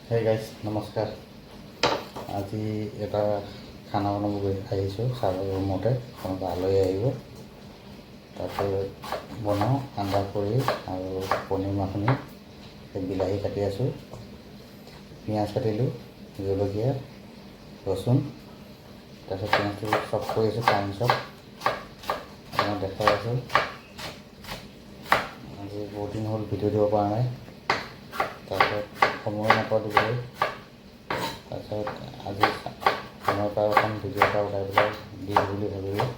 Hey guys নমস্কাৰ। আজি এটা খানা বনাব আহিছোঁ ছাৰৰ ৰুমতে। কোনোবা আলহী আহিব, তাতে বনাওঁ আন্দা কৰি আৰু পনীৰ মাখনি। বিলাহী কাটি আছোঁ, পিঁয়াজ কাটিলোঁ, জলকীয়া, ৰচুন, তাৰপিছত পিঁয়াজটো চপ কৰি আছোঁ, পানী চপ মই দেখাই আছোঁ। আজি বহুত দিন হ'ল ভিডিঅ' দিব পৰা নাই, তাৰপিছত সময় নাপাওঁ দিবলৈ। তাৰপিছত আজি সময় পাই এখন ভিডিঅ' এটা ওলাই পেলাই দিম বুলি ভাবিলোঁ।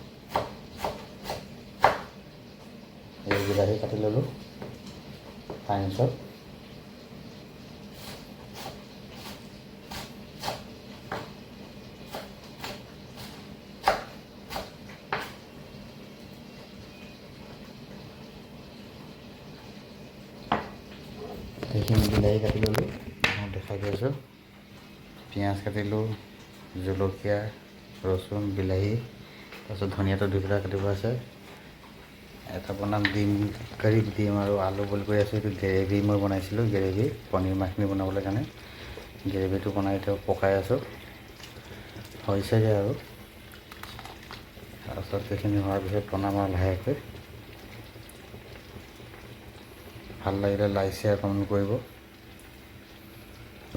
এই বিলাহী কাটি ল'লোঁ, পানী চপ, এইখিনি বিলাহী কাটি ল'লোঁ, মই দেখাই দি আছোঁ। পিঁয়াজ কাটিলোঁ, জলকীয়া, ৰচুন, বিলাহী, তাৰপিছত ধনিয়াটো দুই পেলাই কাটিব আছে। এটা বনাম ডিম কাৰী, ডিম আৰু আলু বইল কৰি আছোঁ। এইটো গ্ৰেভি মই বনাইছিলোঁ, গ্ৰেভি পনীৰ মাখনি বনাবলৈ কাৰণে গ্ৰেভিটো বনাই এতিয়া পকাই আছোঁ, হৈছেগৈ আৰু। তাৰপিছত সেইখিনি হোৱাৰ পিছত বনাম আৰু লাহেকৈ। ভাল লাগিলে লাইক শ্বেয়াৰ কমেণ্ট কৰিব।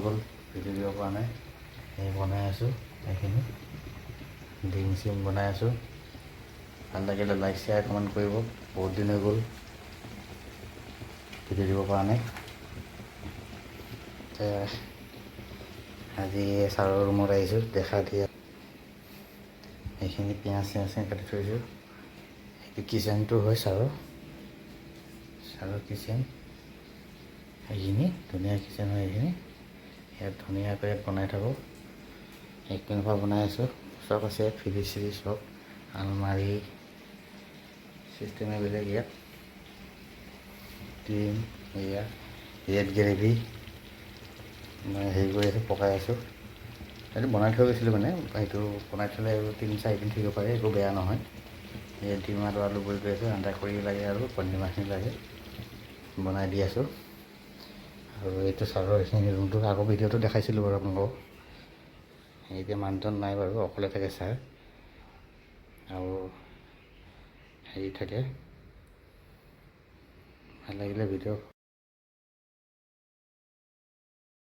গ'ল ভিডিঅ' দিব পৰা নাই, এই বনাই আছোঁ। এইখিনি ডিম চিম বনাই আছোঁ। ভাল লাগিলে লাইক শ্বেয়াৰ কমেণ্ট কৰিব। বহুত দিন হৈ গ'ল ভিডিঅ' দিব পৰা নাই। আজি ছাৰৰ ৰুমত আহিছোঁ, দেখা দিয়া। এইখিনি পিঁয়াজ চিঁয়াজ কাটি থৈছোঁ। এইটো কিচেনটো হয় ছাৰৰ কিচেন। এইখিনি ধুনীয়া কিচেন হয়। এইখিনি ইয়াত ধুনীয়াকৈ ইয়াত বনাই থাকোঁ। এক কেনেকুৱা বনাই আছোঁ, চব আছে, ফ্ৰিজ চিৰিজ চব, আলমাৰি চিষ্টেমে বেলেগ। ইয়াত ডিম, এয়া ৰেড গ্ৰেভি মই হেৰি কৰি আছোঁ, পকাই আছোঁ। এইটো বনাই থৈ গৈছিলোঁ, মানে সেইটো বনাই থ'লে আৰু 3-4 দিন থাকিব পাৰে, একো বেয়া নহয়। এই ডিম আৰু আলু বইল কৰি আছোঁ, আন্দা কৰি লাগে আৰু পনীৰ মাখনি লাগে, বনাই দি আছোঁ। আৰু এইটো ছাৰৰ এইখিনি ৰুমটো আগৰ ভিডিঅ'টো দেখাইছিলোঁ বাৰু আপোনালোকক। এতিয়া মানুহজন নাই বাৰু, অকলে থাকে ছাৰ, আৰু হেৰি থাকে। ভাল লাগিলে ভিডিঅ'